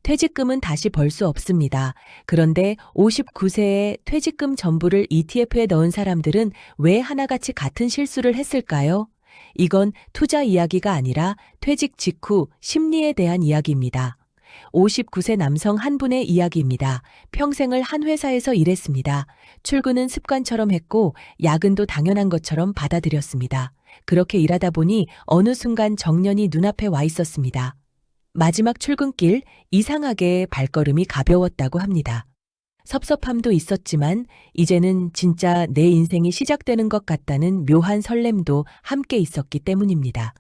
퇴직금은 다시 벌 수 없습니다. 그런데 59세에 퇴직금 전부를 ETF에 넣은 사람들은 왜 하나같이 같은 실수를 했을까요? 이건 투자 이야기가 아니라 퇴직 직후 심리에 대한 이야기입니다. 59세 남성 한 분의 이야기입니다. 평생을 한 회사에서 일했습니다. 출근은 습관처럼 했고 야근도 당연한 것처럼 받아들였습니다. 그렇게 일하다 보니 어느 순간 정년이 눈앞에 와 있었습니다. 마지막 출근길 이상하게 발걸음이 가벼웠다고 합니다. 섭섭함도 있었지만 이제는 진짜 내 인생이 시작되는 것 같다는 묘한 설렘도 함께 있었기 때문입니다.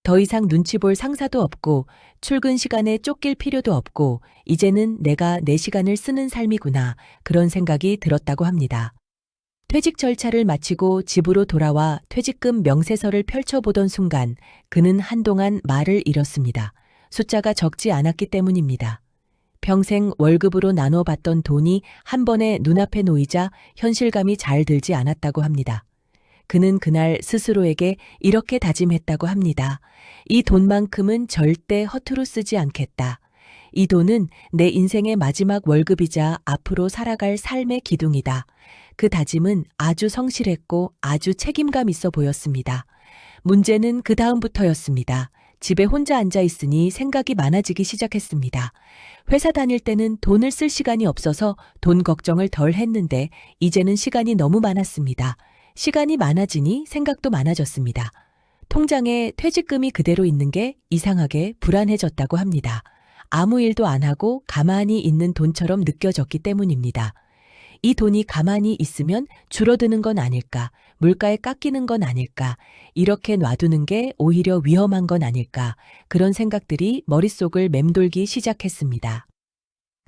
더 이상 눈치 볼 상사도 없고 출근 시간에 쫓길 필요도 없고 이제는 내가 내 시간을 쓰는 삶이구나 그런 생각이 들었다고 합니다. 퇴직 절차를 마치고 집으로 돌아와 퇴직금 명세서를 펼쳐보던 순간 그는 한동안 말을 잃었습니다. 숫자가 적지 않았기 때문입니다. 평생 월급으로 나눠봤던 돈이 한 번에 눈앞에 놓이자 현실감이 잘 들지 않았다고 합니다. 그는 그날 스스로에게 이렇게 다짐했다고 합니다. 이 돈만큼은 절대 허투루 쓰지 않겠다. 이 돈은 내 인생의 마지막 월급이자 앞으로 살아갈 삶의 기둥이다. 그 다짐은 아주 성실했고 아주 책임감 있어 보였습니다. 문제는 그 다음부터였습니다. 집에 혼자 앉아 있으니 생각이 많아지기 시작했습니다. 회사 다닐 때는 돈을 쓸 시간이 없어서 돈 걱정을 덜 했는데 이제는 시간이 너무 많았습니다. 시간이 많아지니 생각도 많아졌습니다. 통장에 퇴직금이 그대로 있는 게 이상하게 불안해졌다고 합니다. 아무 일도 안 하고 가만히 있는 돈처럼 느껴졌기 때문입니다. 이 돈이 가만히 있으면 줄어드는 건 아닐까, 물가에 깎이는 건 아닐까, 이렇게 놔두는 게 오히려 위험한 건 아닐까, 그런 생각들이 머릿속을 맴돌기 시작했습니다.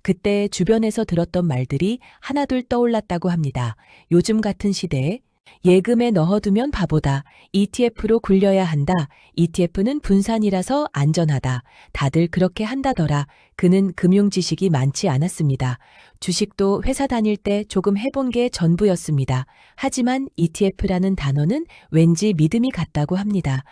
그때 주변에서 들었던 말들이 하나둘 떠올랐다고 합니다. 요즘 같은 시대에 예금에 넣어두면 바보다. ETF로 굴려야 한다. ETF는 분산이라서 안전하다. 다들 그렇게 한다더라. 그는 금융 지식이 많지 않았습니다. 주식도 회사 다닐 때 조금 해본 게 전부였습니다. 하지만 ETF라는 단어는 왠지 믿음이 갔다고 합니다.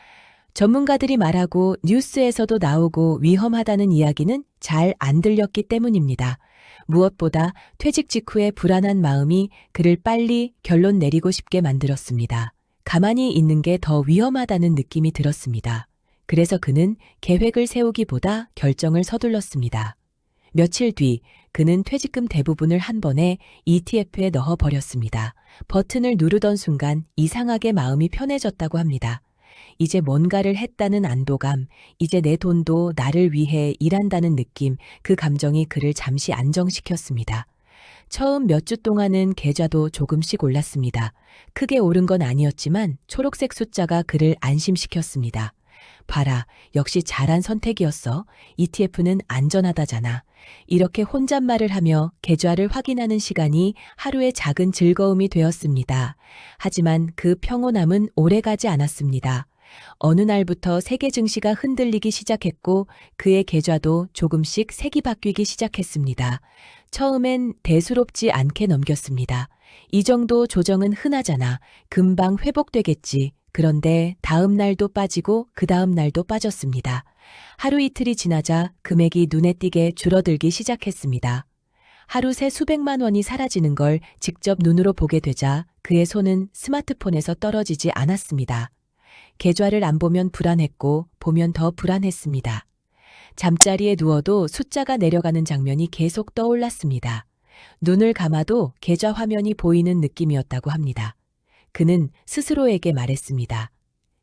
전문가들이 말하고 뉴스에서도 나오고 위험하다는 이야기는 잘 안 들렸기 때문입니다. 무엇보다 퇴직 직후의 불안한 마음이 그를 빨리 결론 내리고 싶게 만들었습니다. 가만히 있는 게 더 위험하다는 느낌이 들었습니다. 그래서 그는 계획을 세우기보다 결정을 서둘렀습니다. 며칠 뒤 그는 퇴직금 대부분을 한 번에 ETF에 넣어버렸습니다. 버튼을 누르던 순간 이상하게 마음이 편해졌다고 합니다. 이제 뭔가를 했다는 안도감, 이제 내 돈도 나를 위해 일한다는 느낌, 그 감정이 그를 잠시 안정시켰습니다. 처음 몇 주 동안은 계좌도 조금씩 올랐습니다. 크게 오른 건 아니었지만 초록색 숫자가 그를 안심시켰습니다. 봐라, 역시 잘한 선택이었어. ETF는 안전하다잖아. 이렇게 혼잣말을 하며 계좌를 확인하는 시간이 하루의 작은 즐거움이 되었습니다. 하지만 그 평온함은 오래가지 않았습니다. 어느 날부터 세계 증시가 흔들리기 시작했고 그의 계좌도 조금씩 색이 바뀌기 시작했습니다. 처음엔 대수롭지 않게 넘겼습니다. 이 정도 조정은 흔하잖아. 금방 회복되겠지. 그런데 다음 날도 빠지고 그 다음 날도 빠졌습니다. 하루 이틀이 지나자 금액이 눈에 띄게 줄어들기 시작했습니다. 하루 새 수백만 원이 사라지는 걸 직접 눈으로 보게 되자 그의 손은 스마트폰에서 떨어지지 않았습니다. 계좌를 안 보면 불안했고 보면 더 불안했습니다. 잠자리에 누워도 숫자가 내려가는 장면이 계속 떠올랐습니다. 눈을 감아도 계좌 화면이 보이는 느낌이었다고 합니다. 그는 스스로에게 말했습니다.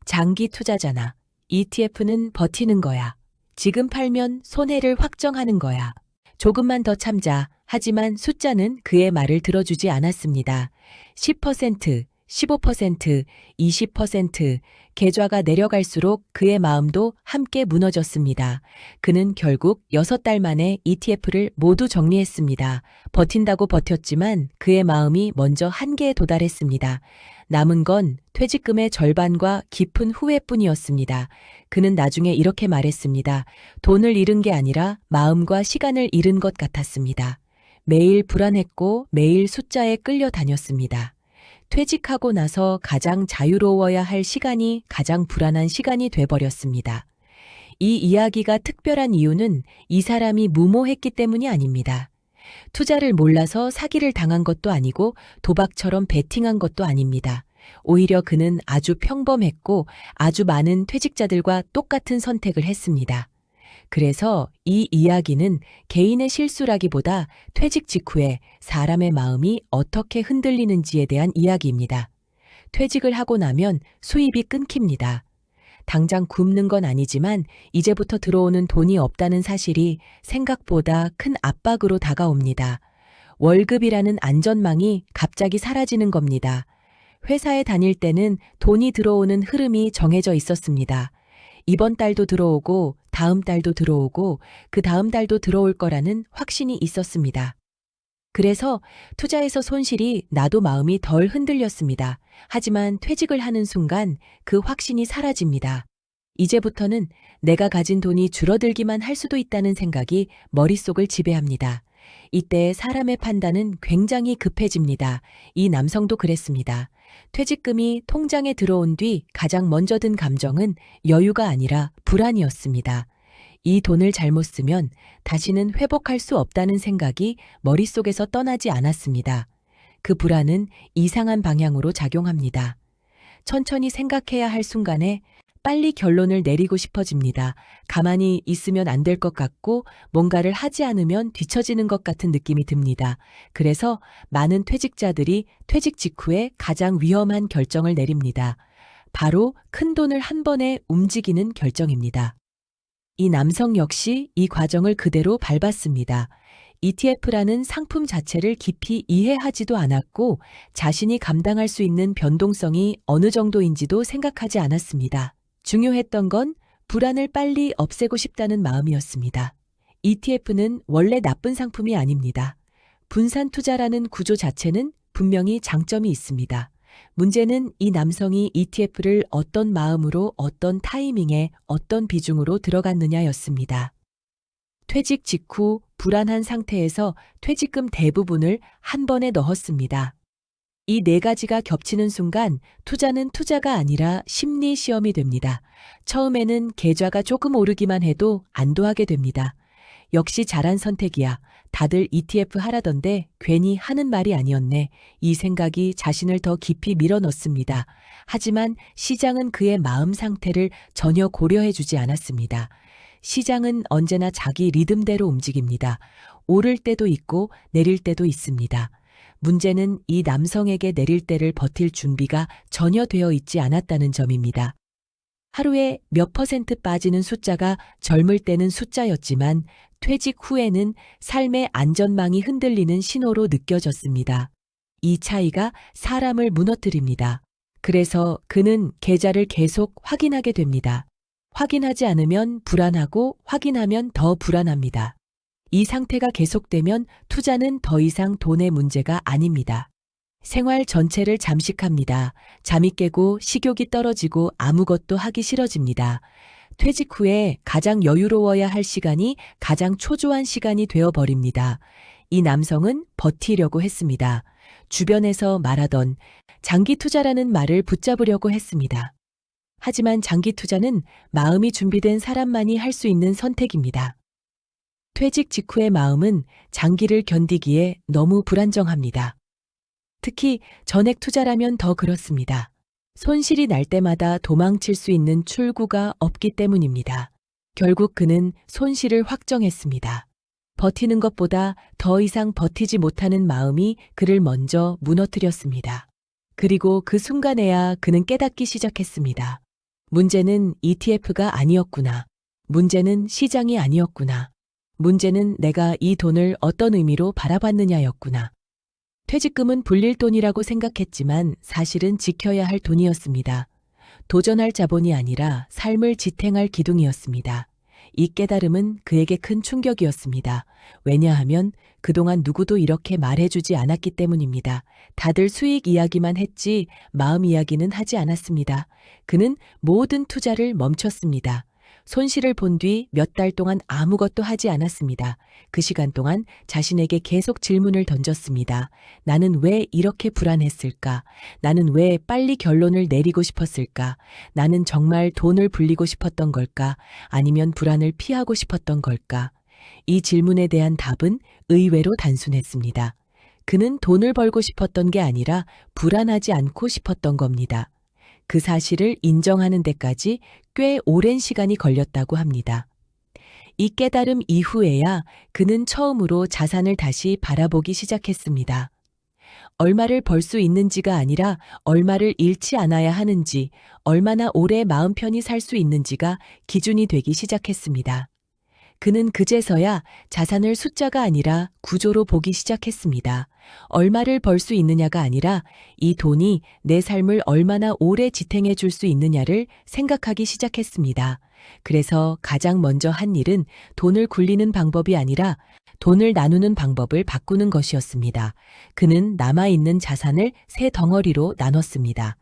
장기 투자잖아. ETF는 버티는 거야. 지금 팔면 손해를 확정하는 거야. 조금만 더 참자. 하지만 숫자는 그의 말을 들어주지 않았습니다. 10%, 15%, 20% 계좌가 내려갈수록 그의 마음도 함께 무너졌습니다. 그는 결국 6달 만에 ETF를 모두 정리했습니다. 버틴다고 버텼지만 그의 마음이 먼저 한계에 도달했습니다. 남은 건 퇴직금의 절반과 깊은 후회뿐이었습니다. 그는 나중에 이렇게 말했습니다. 돈을 잃은 게 아니라 마음과 시간을 잃은 것 같았습니다. 매일 불안했고 매일 숫자에 끌려다녔습니다. 퇴직하고 나서 가장 자유로워야 할 시간이 가장 불안한 시간이 돼버렸습니다. 이 이야기가 특별한 이유는 이 사람이 무모했기 때문이 아닙니다. 투자를 몰라서 사기를 당한 것도 아니고 도박처럼 베팅한 것도 아닙니다. 오히려 그는 아주 평범했고 아주 많은 퇴직자들과 똑같은 선택을 했습니다. 그래서 이 이야기는 개인의 실수라기보다 퇴직 직후에 사람의 마음이 어떻게 흔들리는지에 대한 이야기입니다. 퇴직을 하고 나면 수입이 끊깁니다. 당장 굶는 건 아니지만 이제부터 들어오는 돈이 없다는 사실이 생각보다 큰 압박으로 다가옵니다. 월급이라는 안전망이 갑자기 사라지는 겁니다. 회사에 다닐 때는 돈이 들어오는 흐름이 정해져 있었습니다. 이번 달도 들어오고 다음 달도 들어오고 그 다음 달도 들어올 거라는 확신이 있었습니다. 그래서 투자에서 손실이 나도 마음이 덜 흔들렸습니다. 하지만 퇴직을 하는 순간 그 확신이 사라집니다. 이제부터는 내가 가진 돈이 줄어들기만 할 수도 있다는 생각이 머릿속을 지배합니다. 이때 사람의 판단은 굉장히 급해집니다. 이 남성도 그랬습니다. 퇴직금이 통장에 들어온 뒤 가장 먼저 든 감정은 여유가 아니라 불안이었습니다. 이 돈을 잘못 쓰면 다시는 회복할 수 없다는 생각이 머릿속에서 떠나지 않았습니다. 그 불안은 이상한 방향으로 작용합니다. 천천히 생각해야 할 순간에 빨리 결론을 내리고 싶어집니다. 가만히 있으면 안 될 것 같고 뭔가를 하지 않으면 뒤처지는 것 같은 느낌이 듭니다. 그래서 많은 퇴직자들이 퇴직 직후에 가장 위험한 결정을 내립니다. 바로 큰 돈을 한 번에 움직이는 결정입니다. 이 남성 역시 이 과정을 그대로 밟았습니다. ETF라는 상품 자체를 깊이 이해하지도 않았고 자신이 감당할 수 있는 변동성이 어느 정도인지도 생각하지 않았습니다. 중요했던 건 불안을 빨리 없애고 싶다는 마음이었습니다. ETF는 원래 나쁜 상품이 아닙니다. 분산 투자라는 구조 자체는 분명히 장점이 있습니다. 문제는 이 남성이 ETF를 어떤 마음으로 어떤 타이밍에 어떤 비중으로 들어갔느냐였습니다. 퇴직 직후 불안한 상태에서 퇴직금 대부분을 한 번에 넣었습니다. 이 네 가지가 겹치는 순간 투자는 투자가 아니라 심리 시험이 됩니다. 처음에는 계좌가 조금 오르기만 해도 안도하게 됩니다. 역시 잘한 선택이야. 다들 ETF 하라던데 괜히 하는 말이 아니었네. 이 생각이 자신을 더 깊이 밀어넣습니다. 하지만 시장은 그의 마음 상태를 전혀 고려해주지 않았습니다. 시장은 언제나 자기 리듬대로 움직입니다. 오를 때도 있고 내릴 때도 있습니다. 문제는 이 남성에게 내릴 때를 버틸 준비가 전혀 되어 있지 않았다는 점입니다. 하루에 몇 퍼센트 빠지는 숫자가 젊을 때는 숫자였지만 퇴직 후에는 삶의 안전망이 흔들리는 신호로 느껴졌습니다. 이 차이가 사람을 무너뜨립니다. 그래서 그는 계좌를 계속 확인하게 됩니다. 확인하지 않으면 불안하고 확인하면 더 불안합니다. 이 상태가 계속되면 투자는 더 이상 돈의 문제가 아닙니다. 생활 전체를 잠식합니다. 잠이 깨고 식욕이 떨어지고 아무것도 하기 싫어집니다. 퇴직 후에 가장 여유로워야 할 시간이 가장 초조한 시간이 되어버립니다. 이 남성은 버티려고 했습니다. 주변에서 말하던 장기 투자라는 말을 붙잡으려고 했습니다. 하지만 장기 투자는 마음이 준비된 사람만이 할 수 있는 선택입니다. 퇴직 직후의 마음은 장기를 견디기에 너무 불안정합니다. 특히 전액 투자라면 더 그렇습니다. 손실이 날 때마다 도망칠 수 있는 출구가 없기 때문입니다. 결국 그는 손실을 확정했습니다. 버티는 것보다 더 이상 버티지 못하는 마음이 그를 먼저 무너뜨렸습니다. 그리고 그 순간에야 그는 깨닫기 시작했습니다. 문제는 ETF가 아니었구나. 문제는 시장이 아니었구나. 문제는 내가 이 돈을 어떤 의미로 바라봤느냐였구나. 퇴직금은 불릴 돈이라고 생각했지만 사실은 지켜야 할 돈이었습니다. 도전할 자본이 아니라 삶을 지탱할 기둥이었습니다. 이 깨달음은 그에게 큰 충격이었습니다. 왜냐하면 그동안 누구도 이렇게 말해주지 않았기 때문입니다. 다들 수익 이야기만 했지 마음 이야기는 하지 않았습니다. 그는 모든 투자를 멈췄습니다. 손실을 본 뒤 몇 달 동안 아무것도 하지 않았습니다. 그 시간 동안 자신에게 계속 질문을 던졌습니다. 나는 왜 이렇게 불안했을까? 나는 왜 빨리 결론을 내리고 싶었을까? 나는 정말 돈을 불리고 싶었던 걸까? 아니면 불안을 피하고 싶었던 걸까? 이 질문에 대한 답은 의외로 단순했습니다. 그는 돈을 벌고 싶었던 게 아니라 불안하지 않고 싶었던 겁니다. 그 사실을 인정하는 데까지 꽤 오랜 시간이 걸렸다고 합니다. 이 깨달음 이후에야 그는 처음으로 자산을 다시 바라보기 시작했습니다. 얼마를 벌 수 있는지가 아니라 얼마를 잃지 않아야 하는지, 얼마나 오래 마음 편히 살 수 있는지가 기준이 되기 시작했습니다. 그는 그제서야 자산을 숫자가 아니라 구조로 보기 시작했습니다. 얼마를 벌 수 있느냐가 아니라 이 돈이 내 삶을 얼마나 오래 지탱해 줄 수 있느냐를 생각하기 시작했습니다. 그래서 가장 먼저 한 일은 돈을 굴리는 방법이 아니라 돈을 나누는 방법을 바꾸는 것이었습니다. 그는 남아있는 자산을 세 덩어리로 나눴습니다.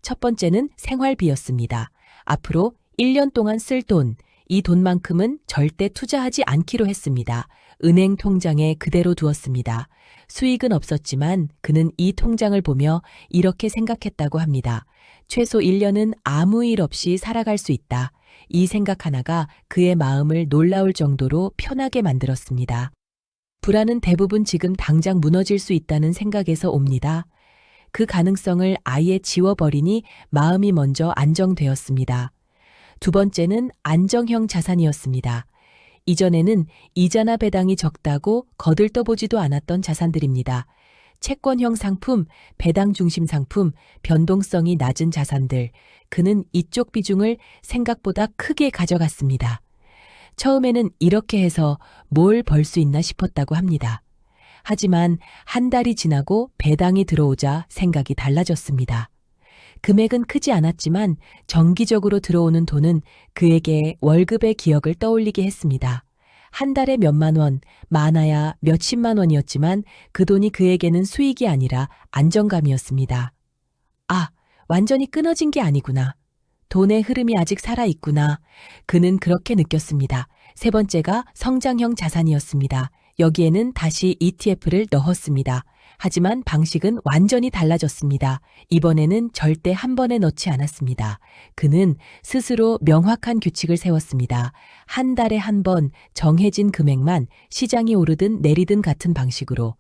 첫 번째는 생활비였습니다. 앞으로 1년 동안 쓸 돈, 이 돈만큼은 절대 투자하지 않기로 했습니다. 은행 통장에 그대로 두었습니다. 수익은 없었지만 그는 이 통장을 보며 이렇게 생각했다고 합니다. 최소 1년은 아무 일 없이 살아갈 수 있다. 이 생각 하나가 그의 마음을 놀라울 정도로 편하게 만들었습니다. 불안은 대부분 지금 당장 무너질 수 있다는 생각에서 옵니다. 그 가능성을 아예 지워버리니 마음이 먼저 안정되었습니다. 두 번째는 안정형 자산이었습니다. 이전에는 이자나 배당이 적다고 거들떠보지도 않았던 자산들입니다. 채권형 상품, 배당 중심 상품, 변동성이 낮은 자산들. 그는 이쪽 비중을 생각보다 크게 가져갔습니다. 처음에는 이렇게 해서 뭘 벌 수 있나 싶었다고 합니다. 하지만 한 달이 지나고 배당이 들어오자 생각이 달라졌습니다. 금액은 크지 않았지만 정기적으로 들어오는 돈은 그에게 월급의 기억을 떠올리게 했습니다. 한 달에 몇만 원, 많아야 몇십만 원이었지만 그 돈이 그에게는 수익이 아니라 안정감이었습니다. 아, 완전히 끊어진 게 아니구나. 돈의 흐름이 아직 살아있구나. 그는 그렇게 느꼈습니다. 세 번째가 성장형 자산이었습니다. 여기에는 다시 ETF를 넣었습니다. 하지만 방식은 완전히 달라졌습니다. 이번에는 절대 한 번에 넣지 않았습니다. 그는 스스로 명확한 규칙을 세웠습니다. 한 달에 한 번 정해진 금액만 시장이 오르든 내리든 같은 방식으로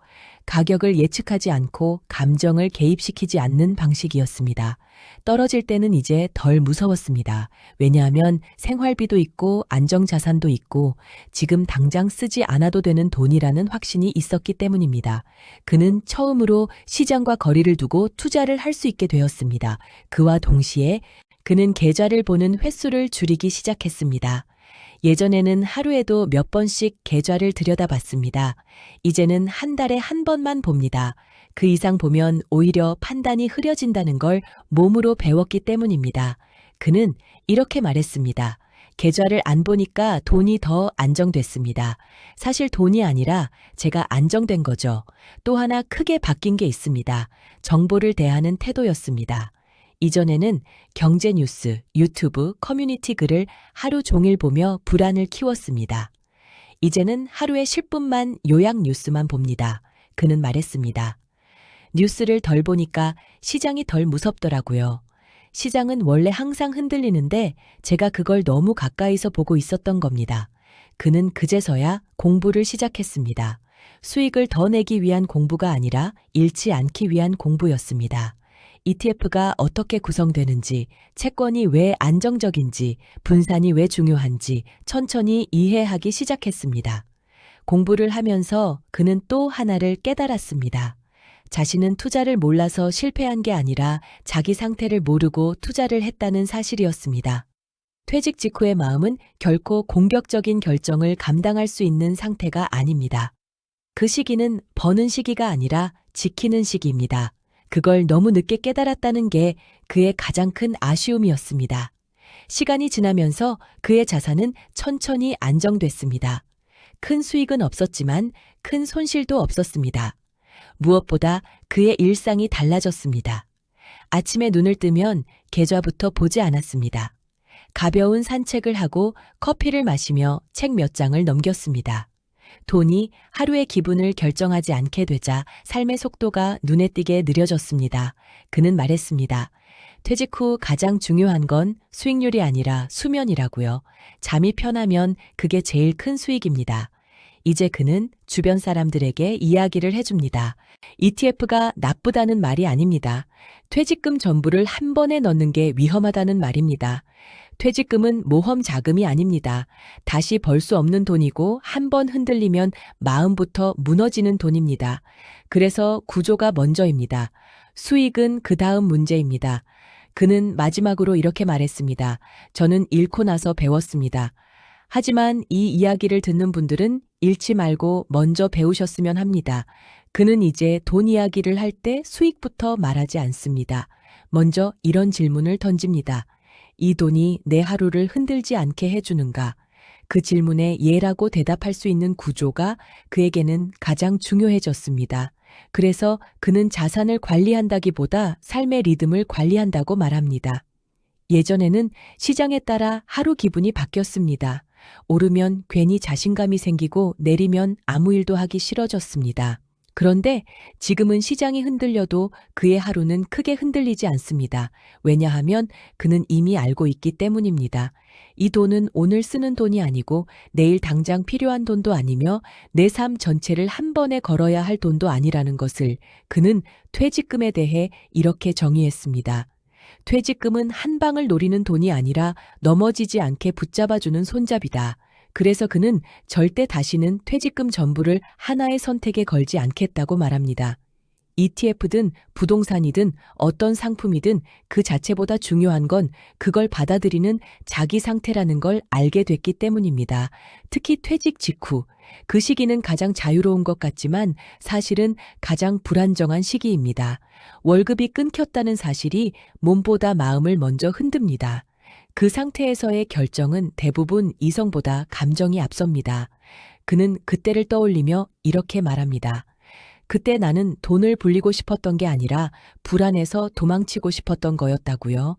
가격을 예측하지 않고 감정을 개입시키지 않는 방식이었습니다. 떨어질 때는 이제 덜 무서웠습니다. 왜냐하면 생활비도 있고 안정자산도 있고 지금 당장 쓰지 않아도 되는 돈이라는 확신이 있었기 때문입니다. 그는 처음으로 시장과 거리를 두고 투자를 할 수 있게 되었습니다. 그와 동시에 그는 계좌를 보는 횟수를 줄이기 시작했습니다. 예전에는 하루에도 몇 번씩 계좌를 들여다봤습니다. 이제는 한 달에 한 번만 봅니다. 그 이상 보면 오히려 판단이 흐려진다는 걸 몸으로 배웠기 때문입니다. 그는 이렇게 말했습니다. 계좌를 안 보니까 돈이 더 안정됐습니다. 사실 돈이 아니라 제가 안정된 거죠. 또 하나 크게 바뀐 게 있습니다. 정보를 대하는 태도였습니다. 이전에는 경제 뉴스, 유튜브, 커뮤니티 글을 하루 종일 보며 불안을 키웠습니다. 이제는 하루에 10분만 요약 뉴스만 봅니다. 그는 말했습니다. 뉴스를 덜 보니까 시장이 덜 무섭더라고요. 시장은 원래 항상 흔들리는데 제가 그걸 너무 가까이서 보고 있었던 겁니다. 그는 그제서야 공부를 시작했습니다. 수익을 더 내기 위한 공부가 아니라 잃지 않기 위한 공부였습니다. ETF가 어떻게 구성되는지, 채권이 왜 안정적인지, 분산이 왜 중요한지 천천히 이해하기 시작했습니다. 공부를 하면서 그는 또 하나를 깨달았습니다. 자신은 투자를 몰라서 실패한 게 아니라 자기 상태를 모르고 투자를 했다는 사실이었습니다. 퇴직 직후의 마음은 결코 공격적인 결정을 감당할 수 있는 상태가 아닙니다. 그 시기는 버는 시기가 아니라 지키는 시기입니다. 그걸 너무 늦게 깨달았다는 게 그의 가장 큰 아쉬움이었습니다. 시간이 지나면서 그의 자산은 천천히 안정됐습니다. 큰 수익은 없었지만 큰 손실도 없었습니다. 무엇보다 그의 일상이 달라졌습니다. 아침에 눈을 뜨면 계좌부터 보지 않았습니다. 가벼운 산책을 하고 커피를 마시며 책 몇 장을 넘겼습니다. 돈이 하루의 기분을 결정하지 않게 되자 삶의 속도가 눈에 띄게 느려졌습니다. 그는 말했습니다. 퇴직 후 가장 중요한 건 수익률이 아니라 수면이라고요. 잠이 편하면 그게 제일 큰 수익입니다. 이제 그는 주변 사람들에게 이야기를 해줍니다. ETF가 나쁘다는 말이 아닙니다. 퇴직금 전부를 한 번에 넣는 게 위험하다는 말입니다. 퇴직금은 모험 자금이 아닙니다. 다시 벌 수 없는 돈이고 한 번 흔들리면 마음부터 무너지는 돈입니다. 그래서 구조가 먼저입니다. 수익은 그 다음 문제입니다. 그는 마지막으로 이렇게 말했습니다. 저는 잃고 나서 배웠습니다. 하지만 이 이야기를 듣는 분들은 잃지 말고 먼저 배우셨으면 합니다. 그는 이제 돈 이야기를 할 때 수익부터 말하지 않습니다. 먼저 이런 질문을 던집니다. 이 돈이 내 하루를 흔들지 않게 해주는가? 그 질문에 예라고 대답할 수 있는 구조가 그에게는 가장 중요해졌습니다. 그래서 그는 자산을 관리한다기보다 삶의 리듬을 관리한다고 말합니다. 예전에는 시장에 따라 하루 기분이 바뀌었습니다. 오르면 괜히 자신감이 생기고 내리면 아무 일도 하기 싫어졌습니다. 그런데 지금은 시장이 흔들려도 그의 하루는 크게 흔들리지 않습니다. 왜냐하면 그는 이미 알고 있기 때문입니다. 이 돈은 오늘 쓰는 돈이 아니고 내일 당장 필요한 돈도 아니며 내 삶 전체를 한 번에 걸어야 할 돈도 아니라는 것을 그는 퇴직금에 대해 이렇게 정의했습니다. 퇴직금은 한 방을 노리는 돈이 아니라 넘어지지 않게 붙잡아주는 손잡이다. 그래서 그는 절대 다시는 퇴직금 전부를 하나의 선택에 걸지 않겠다고 말합니다. ETF든 부동산이든 어떤 상품이든 그 자체보다 중요한 건 그걸 받아들이는 자기 상태라는 걸 알게 됐기 때문입니다. 특히 퇴직 직후. 그 시기는 가장 자유로운 것 같지만 사실은 가장 불안정한 시기입니다. 월급이 끊겼다는 사실이 몸보다 마음을 먼저 흔듭니다. 그 상태에서의 결정은 대부분 이성보다 감정이 앞섭니다. 그는 그때를 떠올리며 이렇게 말합니다. 그때 나는 돈을 불리고 싶었던 게 아니라 불안해서 도망치고 싶었던 거였다고요.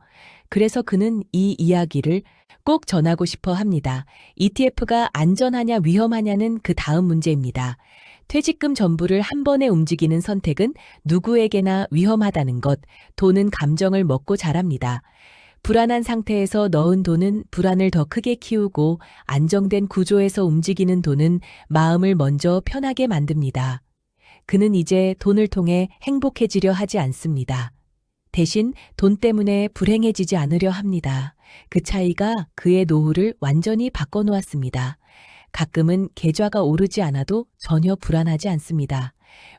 그래서 그는 이 이야기를 꼭 전하고 싶어 합니다. ETF가 안전하냐 위험하냐는 그 다음 문제입니다. 퇴직금 전부를 한 번에 움직이는 선택은 누구에게나 위험하다는 것, 돈은 감정을 먹고 자랍니다. 불안한 상태에서 넣은 돈은 불안을 더 크게 키우고 안정된 구조에서 움직이는 돈은 마음을 먼저 편하게 만듭니다. 그는 이제 돈을 통해 행복해지려 하지 않습니다. 대신 돈 때문에 불행해지지 않으려 합니다. 그 차이가 그의 노후를 완전히 바꿔놓았습니다. 가끔은 계좌가 오르지 않아도 전혀 불안하지 않습니다.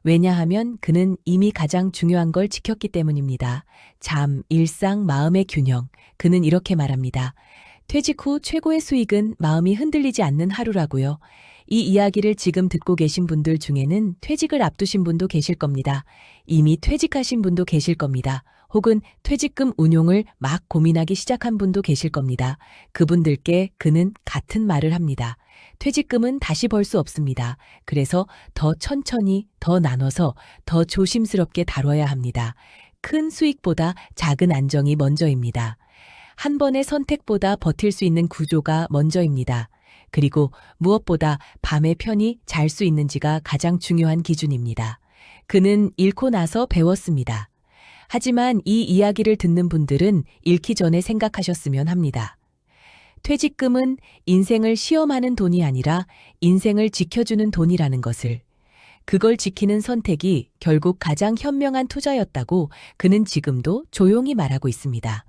왜냐하면 그는 이미 가장 중요한 걸 지켰기 때문입니다. 잠, 일상, 마음의 균형. 그는 이렇게 말합니다. 퇴직 후 최고의 수익은 마음이 흔들리지 않는 하루라고요. 이 이야기를 지금 듣고 계신 분들 중에는 퇴직을 앞두신 분도 계실 겁니다. 이미 퇴직하신 분도 계실 겁니다. 혹은 퇴직금 운용을 막 고민하기 시작한 분도 계실 겁니다. 그분들께 그는 같은 말을 합니다. 퇴직금은 다시 벌 수 없습니다. 그래서 더 천천히, 더 나눠서, 더 조심스럽게 다뤄야 합니다. 큰 수익보다 작은 안정이 먼저입니다. 한 번의 선택보다 버틸 수 있는 구조가 먼저입니다. 그리고 무엇보다 밤에 편히 잘 수 있는지가 가장 중요한 기준입니다. 그는 잃고 나서 배웠습니다. 하지만 이 이야기를 듣는 분들은 잃기 전에 생각하셨으면 합니다. 퇴직금은 인생을 시험하는 돈이 아니라 인생을 지켜주는 돈이라는 것을, 그걸 지키는 선택이 결국 가장 현명한 투자였다고 그는 지금도 조용히 말하고 있습니다.